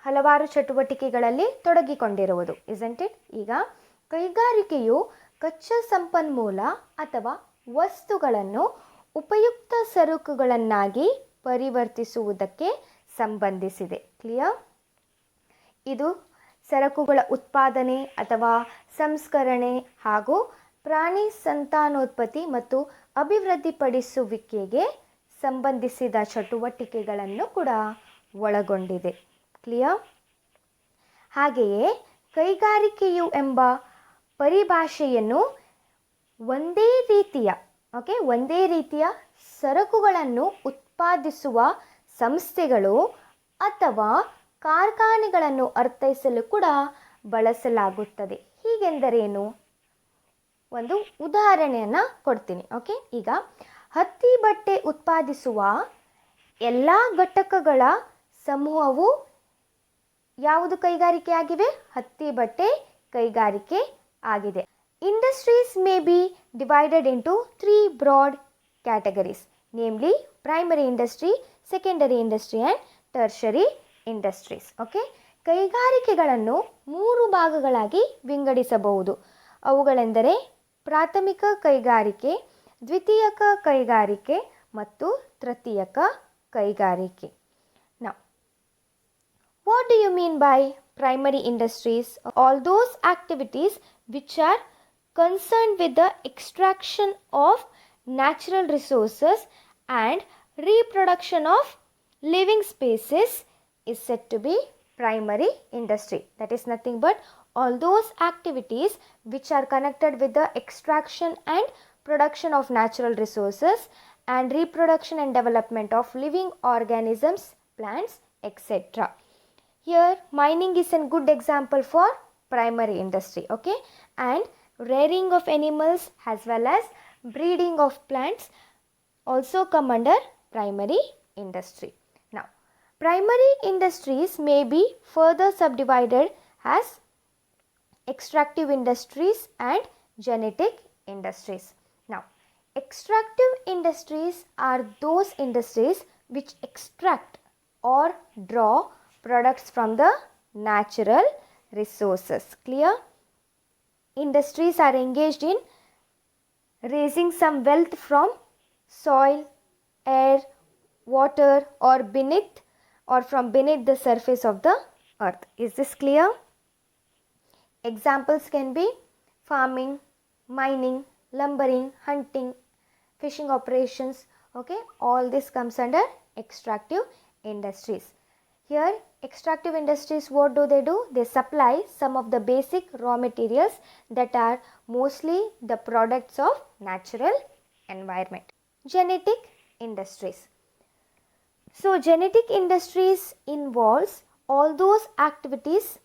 ಹಲವಾರು ಚಟುವಟಿಕೆಗಳಲ್ಲಿ ತೊಡಗಿಕೊಂಡಿರುವುದು. Isn't it? ಈಗ ಕೈಗಾರಿಕೆಯು ಕಚ್ಚಾ ಸಂಪನ್ಮೂಲ ಅಥವಾ ವಸ್ತುಗಳನ್ನು ಉಪಯುಕ್ತ ಸರಕುಗಳನ್ನಾಗಿ ಪರಿವರ್ತಿಸುವುದಕ್ಕೆ ಸಂಬಂಧಿಸಿದೆ. ಕ್ಲಿಯರ್? ಇದು ಸರಕುಗಳ ಉತ್ಪಾದನೆ ಅಥವಾ ಸಂಸ್ಕರಣೆ ಹಾಗೂ ಪ್ರಾಣಿ ಸಂತಾನೋತ್ಪತ್ತಿ ಮತ್ತು ಅಭಿವೃದ್ಧಿಪಡಿಸುವಿಕೆಗೆ ಸಂಬಂಧಿಸಿದ ಚಟುವಟಿಕೆಗಳನ್ನು ಕೂಡ ಒಳಗೊಂಡಿದೆ. ಕ್ಲಿಯರ್? ಹಾಗೆಯೇ ಕೈಗಾರಿಕೆಯು ಎಂಬ ಪರಿಭಾಷೆಯನ್ನು ಒಂದೇ ರೀತಿಯ ಸರಕುಗಳನ್ನು ಉತ್ಪಾದಿಸುವ ಸಂಸ್ಥೆಗಳು ಅಥವಾ ಕಾರ್ಖಾನೆಗಳನ್ನು ಅರ್ಥೈಸಲು ಕೂಡ ಬಳಸಲಾಗುತ್ತದೆ. ಹೀಗೆಂದರೇನು? ಒಂದು ಉದಾಹರಣೆಯನ್ನು ಕೊಡ್ತೀನಿ. ಓಕೆ, ಈಗ ಹತ್ತಿ ಬಟ್ಟೆ ಉತ್ಪಾದಿಸುವ ಎಲ್ಲ ಘಟಕಗಳ ಸಮೂಹವು ಯಾವುದು ಕೈಗಾರಿಕೆ ಆಗಿವೆ? ಹತ್ತಿ ಬಟ್ಟೆ ಕೈಗಾರಿಕೆ ಆಗಿದೆ. Industries may be divided into 3 broad categories, namely primary industry, secondary industry and tertiary industries. Okay, ಕೈಗಾರಿಕೆಗಳನ್ನು 3 ಭಾಗಗಳಾಗಿ ವಿಂಗಡಿಸಬಹುದು. ಅವುಗಳೆಂದರೆ ಪ್ರಾಥಮಿಕ ಕೈಗಾರಿಕೆ, ದ್ವಿತೀಯಕ ಕೈಗಾರಿಕೆ ಮತ್ತು ತೃತೀಯಕ ಕೈಗಾರಿಕೆ. Now, what do you mean by primary industries? All those activities which are concerned with the extraction of natural resources and reproduction of living species is said to be primary industry. That is nothing but all those activities which are connected with the extraction and production of natural resources and reproduction and development of living organisms, plants, etc. Here mining is a good example for primary industry. Okay, and rearing of animals as well as breeding of plants also come under primary industry. Now, primary industries may be further subdivided as extractive industries and genetic industries. Now, extractive industries are those industries which extract or draw products from the natural resources. Clear? Industries are engaged in raising some wealth from soil, air, water or from beneath the surface of the earth. Is this clear? Examples can be farming, mining, lumbering, hunting, fishing operations. Okay, all this comes under extractive industries. Here, extractive industries, what do? They supply some of the basic raw materials that are mostly the products of natural environment. Genetic industries. So, genetic industries involves all those activities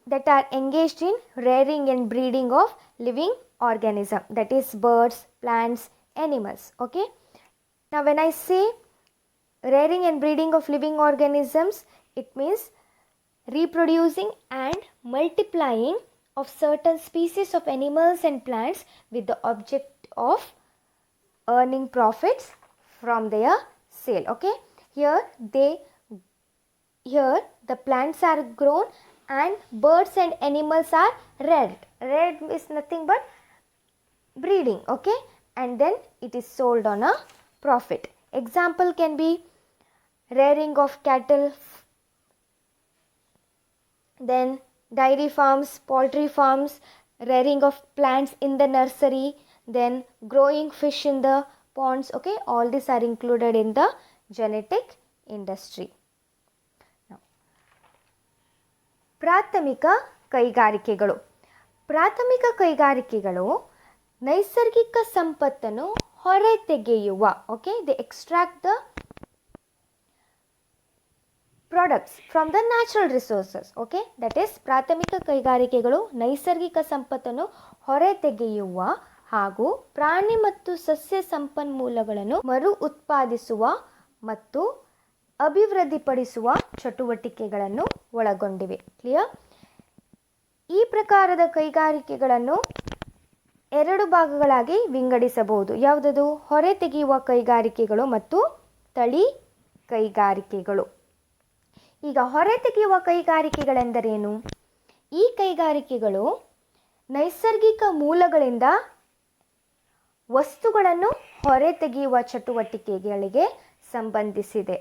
that are engaged in rearing and breeding of living organism, that is birds, plants, animals. Okay, now when I say rearing and breeding of living organisms, it means reproducing and multiplying of certain species of animals and plants with the object of earning profits from their sale. Okay, here the plants are grown and birds and animals are reared. Reared is nothing but breeding. Okay, and then it is sold on a profit. Example can be rearing of cattle, then dairy farms, poultry farms, rearing of plants in the nursery, then growing fish in the ponds. Okay, all these are included in the genetic industry. Now, ಪ್ರಾಥಮಿಕ ಕೈಗಾರಿಕೆಗಳು. ಪ್ರಾಥಮಿಕ ಕೈಗಾರಿಕೆಗಳು ನೈಸರ್ಗಿಕ ಸಂಪತ್ತನ್ನು ಹೊರತೆಗೆಯುವ, okay, they extract the products from the natural resources, okay, that is ಪ್ರಾಥಮಿಕ ಕೈಗಾರಿಕೆಗಳು ನೈಸರ್ಗಿಕ ಸಂಪತ್ತನ್ನು ಹೊರತೆಗೆಯುವ ಹಾಗೂ ಪ್ರಾಣಿ ಮತ್ತು ಸಸ್ಯ ಸಂಪನ್ಮೂಲಗಳನ್ನು ಮರು ಉತ್ಪಾದಿಸುವ ಮತ್ತು ಅಭಿವೃದ್ಧಿಪಡಿಸುವ ಚಟುವಟಿಕೆಗಳನ್ನು ಒಳಗೊಂಡಿವೆ. ಕ್ಲಿಯರ್? ಈ ಪ್ರಕಾರದ ಕೈಗಾರಿಕೆಗಳನ್ನು 2 ಭಾಗಗಳಾಗಿ ವಿಂಗಡಿಸಬಹುದು. ಯಾವುದದು? ಹೊರತೆಗೆಯುವ ಕೈಗಾರಿಕೆಗಳು ಮತ್ತು ತಳಿ ಕೈಗಾರಿಕೆಗಳು. ಈಗ ಹೊರತೆಗೆಯುವ ಕೈಗಾರಿಕೆಗಳೆಂದರೇನು? ಈ ಕೈಗಾರಿಕೆಗಳು ನೈಸರ್ಗಿಕ ಮೂಲಗಳಿಂದ ವಸ್ತುಗಳನ್ನು ಹೊರತೆಗೆಯುವ ಚಟುವಟಿಕೆಗಳಿಗೆ ಸಂಬಂಧಿಸಿದೆ.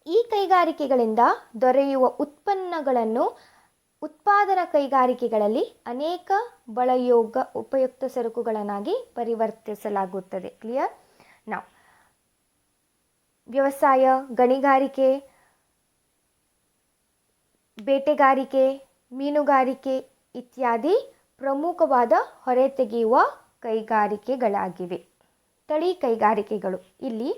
ಈ ಕೈಗಾರಿಕೆಗಳಿಂದ ದೊರೆಯುವ ಉತ್ಪನ್ನಗಳನ್ನು ಉತ್ಪಾದನಾ ಕೈಗಾರಿಕೆಗಳಲ್ಲಿ ಅನೇಕ ಬಳಯೋಗ ಉಪಯುಕ್ತ ಸರಕುಗಳನ್ನಾಗಿ ಪರಿವರ್ತಿಸಲಾಗುತ್ತದೆ. ಕ್ಲಿಯರ್? ನಾವು ವ್ಯವಸಾಯ, ಗಣಿಗಾರಿಕೆ, ಬೇಟೆಗಾರಿಕೆ, ಮೀನುಗಾರಿಕೆ ಇತ್ಯಾದಿ ಪ್ರಮುಖವಾದ ಹೊರತೆಗೆಯುವ ಕೈಗಾರಿಕೆಗಳಾಗಿವೆ. ತಳಿ ಕೈಗಾರಿಕೆಗಳು ಇಲ್ಲಿ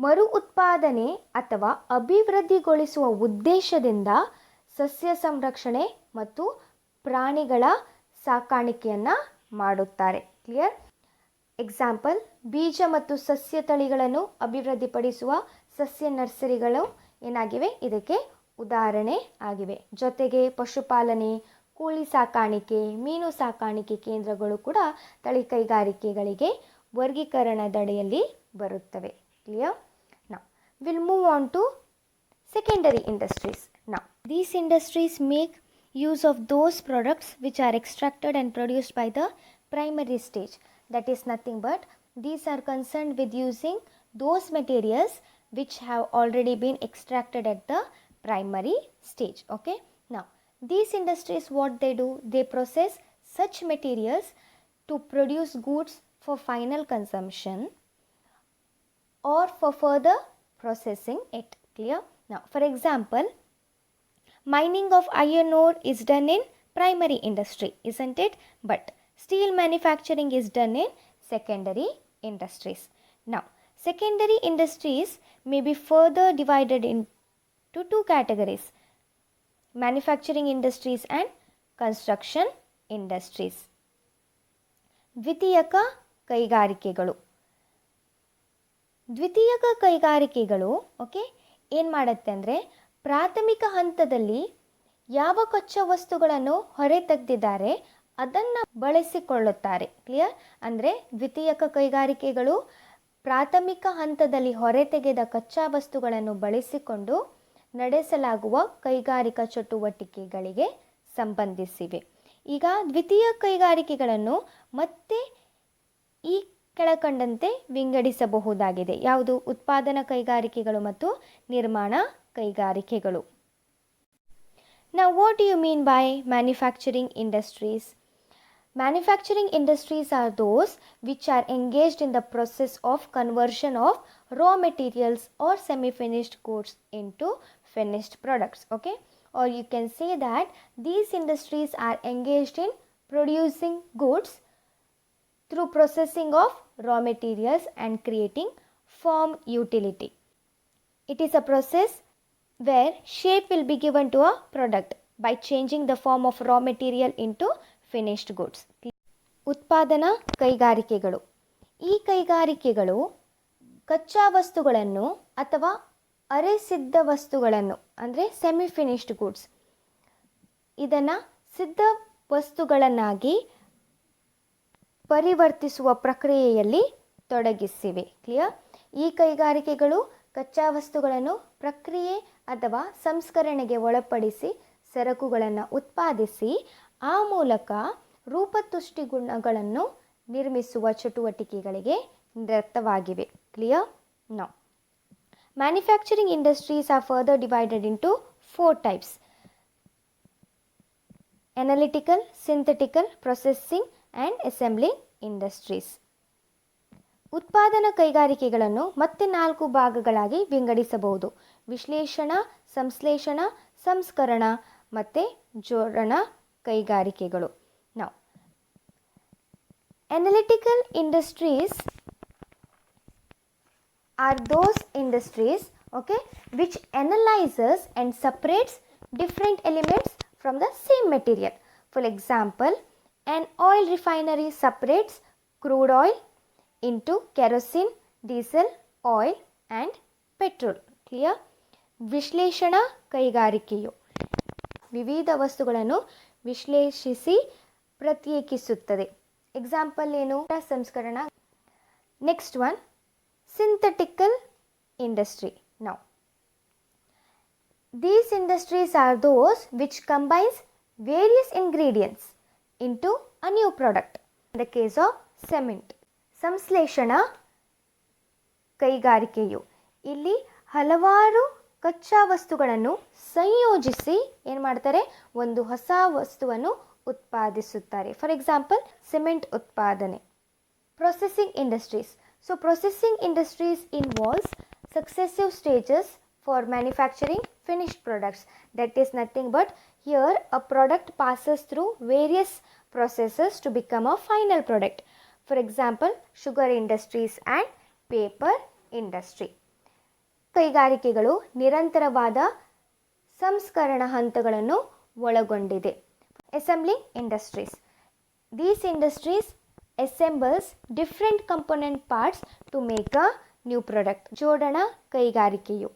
ಮರು ಉತ್ಪಾದನೆ ಅಥವಾ ಅಭಿವೃದ್ಧಿಗೊಳಿಸುವ ಉದ್ದೇಶದಿಂದ ಸಸ್ಯ ಸಂರಕ್ಷಣೆ ಮತ್ತು ಪ್ರಾಣಿಗಳ ಸಾಕಾಣಿಕೆಯನ್ನು ಮಾಡುತ್ತಾರೆ. ಕ್ಲಿಯರ್? ಎಕ್ಸಾಂಪಲ್, ಬೀಜ ಮತ್ತು ಸಸ್ಯ ತಳಿಗಳನ್ನು ಅಭಿವೃದ್ಧಿಪಡಿಸುವ ಸಸ್ಯ ನರ್ಸರಿಗಳು ಏನಾಗಿವೆ? ಇದಕ್ಕೆ ಉದಾಹರಣೆ ಆಗಿವೆ. ಜೊತೆಗೆ ಪಶುಪಾಲನೆ, ಕೋಳಿ ಸಾಕಾಣಿಕೆ, ಮೀನು ಸಾಕಾಣಿಕೆ ಕೇಂದ್ರಗಳು ಕೂಡ ತಳಿ ಕೈಗಾರಿಕೆಗಳಿಗೆ ವರ್ಗೀಕರಣದಡಿಯಲ್ಲಿ ಬರುತ್ತವೆ. Clear? Now, we'll move on to secondary industries. Now, these industries make use of those products which are extracted and produced by the primary stage. That is nothing but these are concerned with using those materials which have already been extracted at the primary stage. Okay. Now, these industries, what they do? They process such materials to produce goods for final consumption or for further processing it. Clear? Now, for example, mining of iron ore is done in primary industry, isn't it? But steel manufacturing is done in secondary industries. Now, secondary industries may be further divided into 2 categories: manufacturing industries and construction industries. ದ್ವಿತೀಯಕ ಕೈಗಾರಿಕೆಗಳು. ದ್ವಿತೀಯಕ ಕೈಗಾರಿಕೆಗಳು okay ಏನು ಮಾಡುತ್ತೆ ಅಂದರೆ, ಪ್ರಾಥಮಿಕ ಹಂತದಲ್ಲಿ ಯಾವ ಕಚ್ಚಾ ವಸ್ತುಗಳನ್ನು ಹೊರತೆಗೆದಿದ್ದಾರೆ ಅದನ್ನು ಬಳಸಿಕೊಳ್ಳುತ್ತಾರೆ. ಕ್ಲಿಯರ್? ಅಂದರೆ ದ್ವಿತೀಯಕ ಕೈಗಾರಿಕೆಗಳು ಪ್ರಾಥಮಿಕ ಹಂತದಲ್ಲಿ ಹೊರತೆಗೆದ ಕಚ್ಚಾ ವಸ್ತುಗಳನ್ನು ಬಳಸಿಕೊಂಡು ನಡೆಸಲಾಗುವ ಕೈಗಾರಿಕಾ ಚಟುವಟಿಕೆಗಳಿಗೆ ಸಂಬಂಧಿಸಿವೆ. ಈಗ ದ್ವಿತೀಯ ಕೈಗಾರಿಕೆಗಳನ್ನು ಮತ್ತೆ ಈ ಕೆಳಕಂಡಂತೆ ವಿಂಗಡಿಸಬಹುದಾಗಿದೆ. ಯಾವುದು? ಉತ್ಪಾದನಾ ಕೈಗಾರಿಕೆಗಳು ಮತ್ತು ನಿರ್ಮಾಣ ಕೈಗಾರಿಕೆಗಳು. Now, what do you mean by manufacturing industries? Manufacturing industries are those which are engaged in the process of conversion of raw materials or semi-finished goods into finished products. Okay? Or you can say that these industries are engaged in producing goods through processing of raw materials and creating form utility. It is a process where shape will be given to a product by changing the form of raw material into finished goods. ಉತ್ಪಾದನಾ ಕೈಗಾರಿಕೆಗಳು. ಈ ಕೈಗಾರಿಕೆಗಳು ಕಚ್ಚಾ ವಸ್ತುಗಳನ್ನು ಅಥವಾ ಅರೆಸಿದ್ಧ ವಸ್ತುಗಳನ್ನು ಅಂದರೆ semi finished goods ಇದನ್ನು ಸಿದ್ಧ ವಸ್ತುಗಳನ್ನಾಗಿ ಪರಿವರ್ತಿಸುವ ಪ್ರಕ್ರಿಯೆಯಲ್ಲಿ ತೊಡಗಿಸಿವೆ. ಕ್ಲಿಯರ್? ಈ ಕೈಗಾರಿಕೆಗಳು ಕಚ್ಚಾ ವಸ್ತುಗಳನ್ನು ಪ್ರಕ್ರಿಯೆ ಅಥವಾ ಸಂಸ್ಕರಣೆಗೆ ಒಳಪಡಿಸಿ ಸರಕುಗಳನ್ನು ಉತ್ಪಾದಿಸಿ ಆ ಮೂಲಕ ರೂಪತುಷ್ಟಿ ಗುಣಗಳನ್ನು ನಿರ್ಮಿಸುವ ಚಟುವಟಿಕೆಗಳಿಗೆ ನಿರತವಾಗಿವೆ. Clear? Now, manufacturing industries are further divided into 4 types: analytical, synthetical, processing and assembling industries. ಉತ್ಪಾದನಾ ಕೈಗಾರಿಕೆಗಳನ್ನು ಮತ್ತೆ 4 ಭಾಗಗಳಾಗಿ ವಿಂಗಡಿಸಬಹುದು. ವಿಶ್ಲೇಷಣಾ, ಸಂಶ್ಲೇಷಣಾ, ಸಂಸ್ಕರಣ ಮತ್ತು ಜೋಡಣ ಕೈಗಾರಿಕೆಗಳು. ನಾವು analytical industries are those industries, okay, which analyzes and separates different elements from the same material. For example, an oil refinery separates crude oil into kerosene, diesel, oil and petrol. Clear? ವಿಶ್ಲೇಷಣಾ ಕೈಗಾರಿಕೆಯು ವಿವಿಧ ವಸ್ತುಗಳನ್ನು ವಿಶ್ಲೇಷಿಸಿ ಪ್ರತ್ಯೇಕಿಸುತ್ತದೆ. Example ಏನು? ಸಂಸ್ಕರಣ. Next one, synthetical industry. Now, these industries are those which combines various ingredients into a new product. In the case of cement. ಸಂಶ್ಲೇಷಣಾ ಕೈಗಾರಿಕೆಯು ಇಲ್ಲಿ ಹಲವಾರು ಕಚ್ಚಾ ವಸ್ತುಗಳನ್ನು ಸಂಯೋಜಿಸಿ ಏನು ಮಾಡ್ತಾರೆ? ಒಂದು ಹೊಸ ವಸ್ತುವನ್ನು ಉತ್ಪಾದಿಸುತ್ತಾರೆ. ಫಾರ್ ಎಕ್ಸಾಂಪಲ್ ಸಿಮೆಂಟ್ ಉತ್ಪಾದನೆ. Processing industries. So, processing industries involves successive stages for manufacturing finished products. That is nothing but here a product passes through various processes to become a final product. For example, sugar industries and paper industry. ಕೈಗಾರಿಕೆಗಳು ನಿರಂತರವಾದ ಸಂಸ್ಕರಣ ಹಂತಗಳನ್ನು ಒಳಗೊಂಡಿದೆ. Assembling industries. These industries assembles different component parts to make a new product. ಜೋಡಣಾ ಕೈಗಾರಿಕೆಯು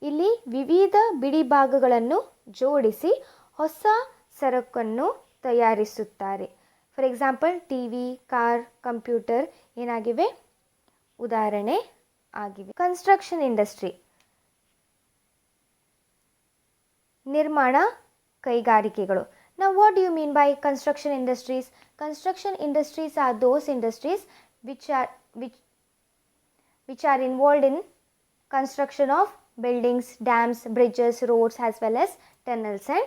ಇಲ್ಲಿ ವಿವಿಧ ಬಿಡಿ ಭಾಗಗಳನ್ನು ಜೋಡಿಸಿ ಹೊಸ ಸರಕನ್ನು ತಯಾರಿಸುತ್ತಾರೆ. For example TV, car, computer ಏನಾಗಿವೆ? ಉದಾಹರಣೆ ಆಗಿವೆ. ಕನ್ಸ್ಟ್ರಕ್ಷನ್ ಇಂಡಸ್ಟ್ರಿ ನಿರ್ಮಾಣ ಕೈಗಾರಿಕೆಗಳು. Now, what do you mean by construction industries? Construction industries are those industries which are involved in construction of buildings, dams, bridges, roads as well as tunnels and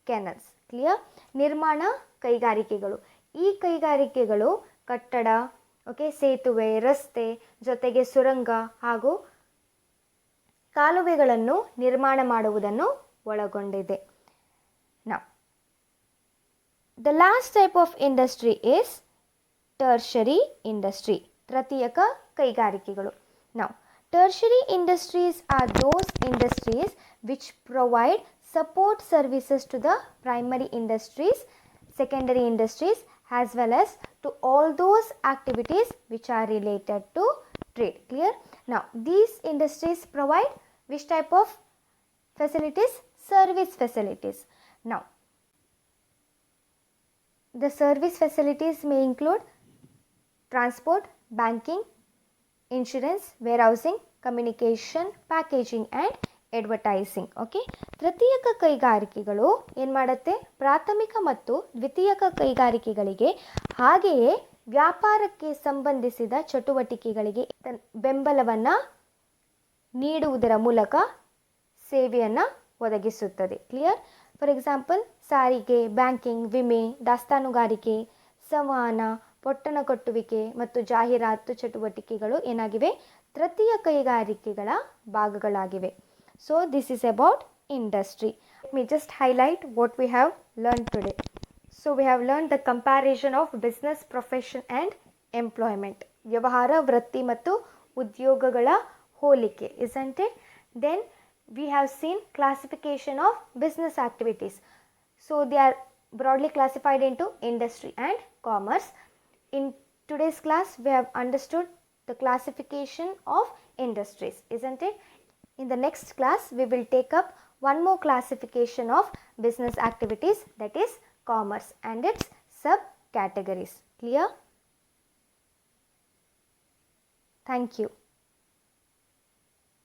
canals. Clear? ನಿರ್ಮಾಣ ಕೈಗಾರಿಕೆಗಳು. ಈ ಕೈಗಾರಿಕೆಗಳು ಕಟ್ಟಡ, okay, ಸೇತುವೆ, ರಸ್ತೆ ಜೊತೆಗೆ ಸುರಂಗ ಹಾಗೂ ಕಾಲುವೆಗಳನ್ನು ನಿರ್ಮಾಣ ಮಾಡುವುದನ್ನು ಒಳಗೊಂಡಿದೆ. Now, the last type of industry is tertiary industry. ತೃತೀಯಕ ಕೈಗಾರಿಕೆಗಳು. Now, tertiary industries are those industries which provide support services to the primary industries, secondary industries as well as to all those activities which are related to trade. Clear? Now, these industries provide which type of facilities? Service facilities. Now, the service facilities may include transport, banking, insurance, warehousing, communication, packaging and advertising. Okay, ತೃತೀಯಕ ಕೈಗಾರಿಕೆಗಳು ಏನು ಮಾಡುತ್ತೆ? ಪ್ರಾಥಮಿಕ ಮತ್ತು ದ್ವಿತೀಯಕ ಕೈಗಾರಿಕೆಗಳಿಗೆ ಹಾಗೆಯೇ ವ್ಯಾಪಾರಕ್ಕೆ ಸಂಬಂಧಿಸಿದ ಚಟುವಟಿಕೆಗಳಿಗೆ ಬೆಂಬಲವನ್ನು ನೀಡುವುದರ ಮೂಲಕ ಸೇವೆಯನ್ನು ಒದಗಿಸುತ್ತದೆ. ಕ್ಲಿಯರ್? ಫಾರ್ ಎಕ್ಸಾಂಪಲ್ ಸಾರಿಗೆ, ಬ್ಯಾಂಕಿಂಗ್, ವಿಮೆ, ದಾಸ್ತಾನುಗಾರಿಕೆ, ಸಂವಹನ, ಪೊಟ್ಟಣ ಕಟ್ಟುವಿಕೆ ಮತ್ತು ಜಾಹೀರಾತು ಚಟುವಟಿಕೆಗಳು ಏನಾಗಿವೆ? ತೃತೀಯ ಕೈಗಾರಿಕೆಗಳ ಭಾಗಗಳಾಗಿವೆ. So this is about industry. Let me just highlight what we have learned today. So we have learned the comparison of business, profession and employment. ವ್ಯವಹಾರ, ವೃತ್ತಿ ಮತ್ತು ಉದ್ಯೋಗಗಳ ಹೋಲಿಕೆ, isn't it? Then we have seen classification of business activities. So they are broadly classified into industry and commerce. In today's class we have understood the classification of industries, isn't it? In the next class we will take up one more classification of business activities, that is commerce and its subcategories. Clear? Thank you.